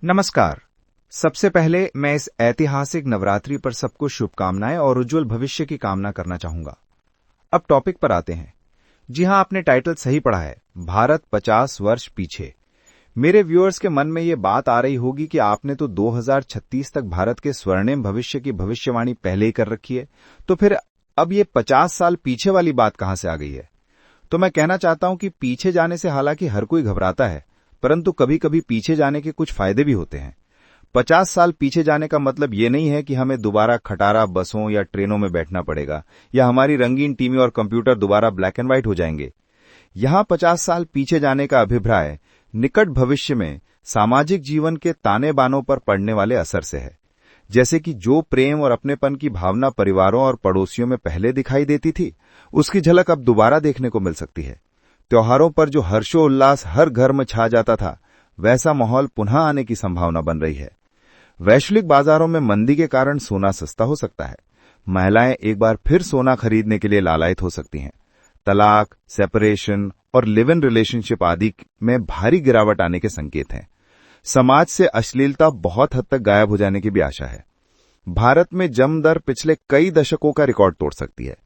नमस्कार। सबसे पहले मैं इस ऐतिहासिक नवरात्रि पर सबको शुभकामनाएं और उज्जवल भविष्य की कामना करना चाहूंगा। अब टॉपिक पर आते हैं। जी हां, आपने टाइटल सही पढ़ा है, भारत 50 वर्ष पीछे। मेरे व्यूअर्स के मन में ये बात आ रही होगी कि आपने तो 2036 तक भारत के स्वर्णिम भविष्य की भविष्यवाणी पहले ही कर रखी है, तो फिर अब ये 50 साल पीछे वाली बात कहां से आ गई है? तो मैं कहना चाहता हूं कि पीछे जाने से हालांकि हर कोई घबराता है, परंतु कभी कभी पीछे जाने के कुछ फायदे भी होते हैं। 50 साल पीछे जाने का मतलब ये नहीं है कि हमें दोबारा खटारा बसों या ट्रेनों में बैठना पड़ेगा या हमारी रंगीन टीवी और कंप्यूटर दोबारा ब्लैक एंड व्हाइट हो जाएंगे। यहां 50 साल पीछे जाने का अभिप्राय निकट भविष्य में सामाजिक जीवन के ताने बानों पर पड़ने वाले असर से है। जैसे कि जो प्रेम और अपनेपन की भावना परिवारों और पड़ोसियों में पहले दिखाई देती थी, उसकी झलक अब दोबारा देखने को मिल सकती है। त्योहारों पर जो हर्षोल्लास हर घर में छा जाता था, वैसा माहौल पुनः आने की संभावना बन रही है। वैश्विक बाजारों में मंदी के कारण सोना सस्ता हो सकता है। महिलाएं एक बार फिर सोना खरीदने के लिए लालायित हो सकती हैं। तलाक, सेपरेशन और लिव इन रिलेशनशिप आदि में भारी गिरावट आने के संकेत हैं। समाज से अश्लीलता बहुत हद तक गायब हो जाने की भी आशा है। भारत में जन्म दर पिछले कई दशकों का रिकॉर्ड तोड़ सकती है।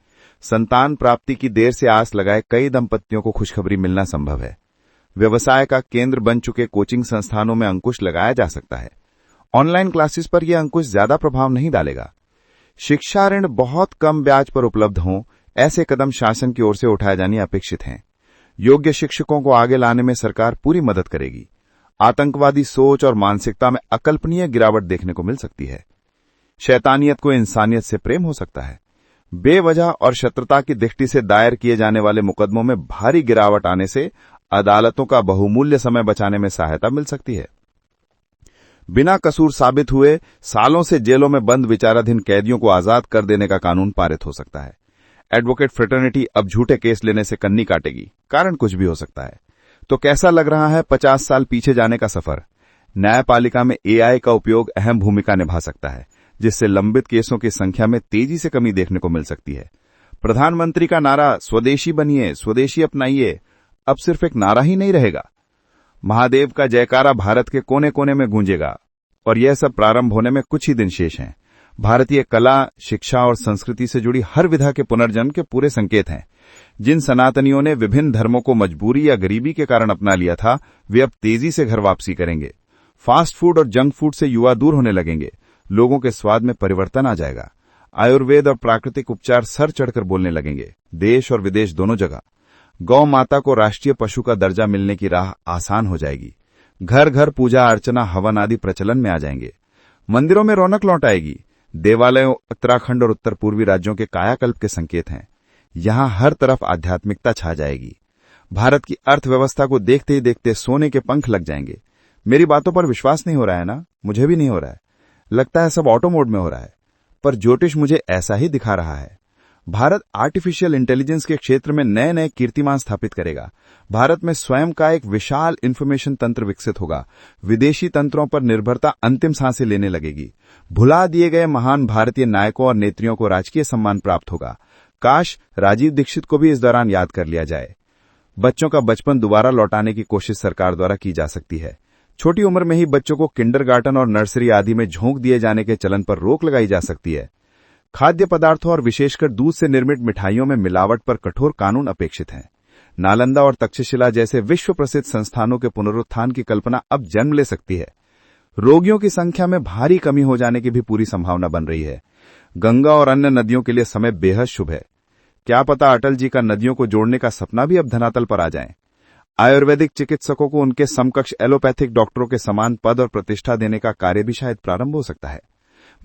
संतान प्राप्ति की देर से आस लगाए कई दंपतियों को खुशखबरी मिलना संभव है। व्यवसाय का केंद्र बन चुके कोचिंग संस्थानों में अंकुश लगाया जा सकता है। ऑनलाइन क्लासेस पर यह अंकुश ज्यादा प्रभाव नहीं डालेगा। शिक्षा ऋण बहुत कम ब्याज पर उपलब्ध हों, ऐसे कदम शासन की ओर से उठाए जाने अपेक्षित हैं। योग्य शिक्षकों को आगे लाने में सरकार पूरी मदद करेगी। आतंकवादी सोच और मानसिकता में अकल्पनीय गिरावट देखने को मिल सकती है। शैतानियत को इंसानियत से प्रेम हो सकता है। बेवजह और शत्रुता की दृष्टि से दायर किए जाने वाले मुकदमों में भारी गिरावट आने से अदालतों का बहुमूल्य समय बचाने में सहायता मिल सकती है। बिना कसूर साबित हुए सालों से जेलों में बंद विचाराधीन कैदियों को आजाद कर देने का कानून पारित हो सकता है। एडवोकेट फ्रेटर्निटी अब झूठे केस लेने से कन्नी काटेगी। कारण कुछ भी हो सकता है। तो कैसा लग रहा है 50 साल पीछे जाने का सफर? न्यायपालिका में एआई का उपयोग अहम भूमिका निभा सकता है, जिससे लंबित केसों की संख्या में तेजी से कमी देखने को मिल सकती है। प्रधानमंत्री का नारा स्वदेशी बनिए, स्वदेशी अपनाइए अब सिर्फ एक नारा ही नहीं रहेगा। महादेव का जयकारा भारत के कोने कोने में गूंजेगा और यह सब प्रारंभ होने में कुछ ही दिन शेष हैं। भारतीय कला, शिक्षा और संस्कृति से जुड़ी हर विधा के पुनर्जन्म के पूरे संकेत हैं। जिन सनातनियों ने विभिन्न धर्मों को मजबूरी या गरीबी के कारण अपना लिया था, वे अब तेजी से घर वापसी करेंगे। फास्ट फूड और जंक फूड से युवा दूर होने लगेंगे। लोगों के स्वाद में परिवर्तन आ जाएगा। आयुर्वेद और प्राकृतिक उपचार सर चढ़कर बोलने लगेंगे, देश और विदेश दोनों जगह। गौ माता को राष्ट्रीय पशु का दर्जा मिलने की राह आसान हो जाएगी। घर घर पूजा अर्चना, हवन आदि प्रचलन में आ जाएंगे। मंदिरों में रौनक लौट आएगी। देवालयों उत्तराखंड और उत्तर पूर्वी राज्यों के कायाकल्प के संकेत हैं। यहां हर तरफ आध्यात्मिकता छा जाएगी। भारत की अर्थव्यवस्था को देखते ही देखते सोने के पंख लग जाएंगे। मेरी बातों पर विश्वास नहीं हो रहा है ना? मुझे भी नहीं हो रहा है। लगता है सब ऑटो मोड में हो रहा है, पर ज्योतिष मुझे ऐसा ही दिखा रहा है। भारत आर्टिफिशियल इंटेलिजेंस के क्षेत्र में नए नए कीर्तिमान स्थापित करेगा। भारत में स्वयं का एक विशाल इंफॉर्मेशन तंत्र विकसित होगा। विदेशी तंत्रों पर निर्भरता अंतिम सांसें लेने लगेगी। भुला दिए गए महान भारतीय नायकों और नेत्रियों को राजकीय सम्मान प्राप्त होगा। काश राजीव दीक्षित को भी इस दौरान याद कर लिया जाए। बच्चों का बचपन दोबारा लौटाने की कोशिश सरकार द्वारा की जा सकती है। छोटी उम्र में ही बच्चों को किंडरगार्टन और नर्सरी आदि में झोंक दिए जाने के चलन पर रोक लगाई जा सकती है। खाद्य पदार्थों और विशेषकर दूध से निर्मित मिठाइयों में मिलावट पर कठोर कानून अपेक्षित हैं। नालंदा और तक्षशिला जैसे विश्व प्रसिद्ध संस्थानों के पुनरुत्थान की कल्पना अब जन्म ले सकती है। रोगियों की संख्या में भारी कमी हो जाने की भी पूरी संभावना बन रही है। गंगा और अन्य नदियों के लिए समय बेहद शुभ है। क्या पता अटल जी का नदियों को जोड़ने का सपना भी अब धरातल पर आ जाए। आयुर्वेदिक चिकित्सकों को उनके समकक्ष एलोपैथिक डॉक्टरों के समान पद और प्रतिष्ठा देने का कार्य भी शायद प्रारंभ हो सकता है।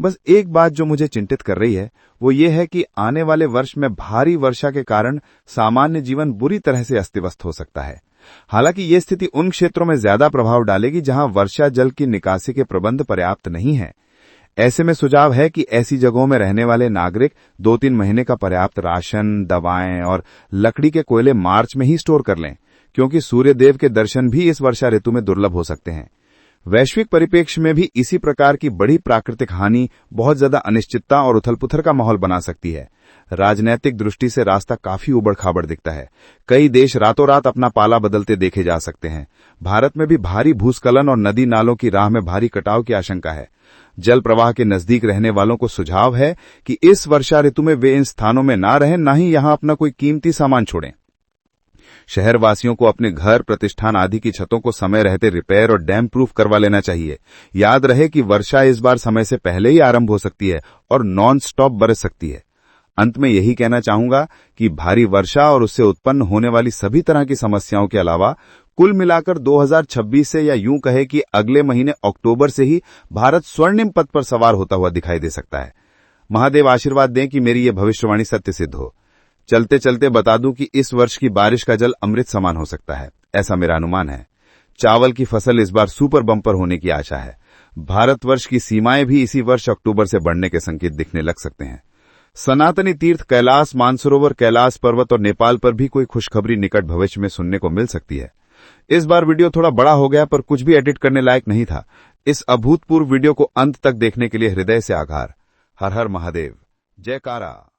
बस एक बात जो मुझे चिंतित कर रही है, वो ये है कि आने वाले वर्ष में भारी वर्षा के कारण सामान्य जीवन बुरी तरह से अस्त व्यस्त हो सकता है। हालांकि ये स्थिति उन क्षेत्रों में ज्यादा प्रभाव डालेगी जहां वर्षा जल की निकासी के प्रबंध पर्याप्त नहीं है। ऐसे में सुझाव है कि ऐसी जगहों में रहने वाले नागरिक 2-3 महीने का पर्याप्त राशन, दवाएं और लकड़ी के कोयले मार्च में ही स्टोर कर लें, क्योंकि सूर्यदेव के दर्शन भी इस वर्षा ऋतु में दुर्लभ हो सकते हैं। वैश्विक परिप्रेक्ष्य में भी इसी प्रकार की बड़ी प्राकृतिक हानि बहुत ज्यादा अनिश्चितता और उथल-पुथल का माहौल बना सकती है। राजनैतिक दृष्टि से रास्ता काफी उबड़-खाबड़ दिखता है। कई देश रातों रात अपना पाला बदलते देखे जा सकते हैं। भारत में भी भारी भूस्खलन और नदी नालों की राह में भारी कटाव की आशंका है। जल प्रवाह के नजदीक रहने वालों को सुझाव है कि इस वर्षा ऋतु में वे इन स्थानों में ना रहें, ना ही यहां अपना कोई कीमती सामान छोड़ें। शहरवासियों को अपने घर, प्रतिष्ठान आदि की छतों को समय रहते रिपेयर और डैम प्रूफ करवा लेना चाहिए। याद रहे कि वर्षा इस बार समय से पहले ही आरंभ हो सकती है और नॉन स्टॉप बरस सकती है। अंत में यही कहना चाहूंगा कि भारी वर्षा और उससे उत्पन्न होने वाली सभी तरह की समस्याओं के अलावा कुल मिलाकर 2026 से, या यूं कहे कि अगले महीने अक्टूबर से ही भारत स्वर्णिम पथ पर सवार होता हुआ दिखाई दे सकता है। महादेव आशीर्वाद दें कि मेरी ये भविष्यवाणी सत्य सिद्ध हो। चलते चलते बता दूं कि इस वर्ष की बारिश का जल अमृत समान हो सकता है, ऐसा मेरा अनुमान है। चावल की फसल इस बार सुपर बम्पर होने की आशा है। भारतवर्ष की सीमाएं भी इसी वर्ष अक्टूबर से बढ़ने के संकेत दिखने लग सकते हैं। सनातनी तीर्थ कैलाश, मानसरोवर, कैलाश पर्वत और नेपाल पर भी कोई खुशखबरी निकट भविष्य में सुनने को मिल सकती है। इस बार वीडियो थोड़ा बड़ा हो गया, पर कुछ भी एडिट करने लायक नहीं था। इस अभूतपूर्व वीडियो को अंत तक देखने के लिए हृदय से आभार। हर हर महादेव। जयकारा।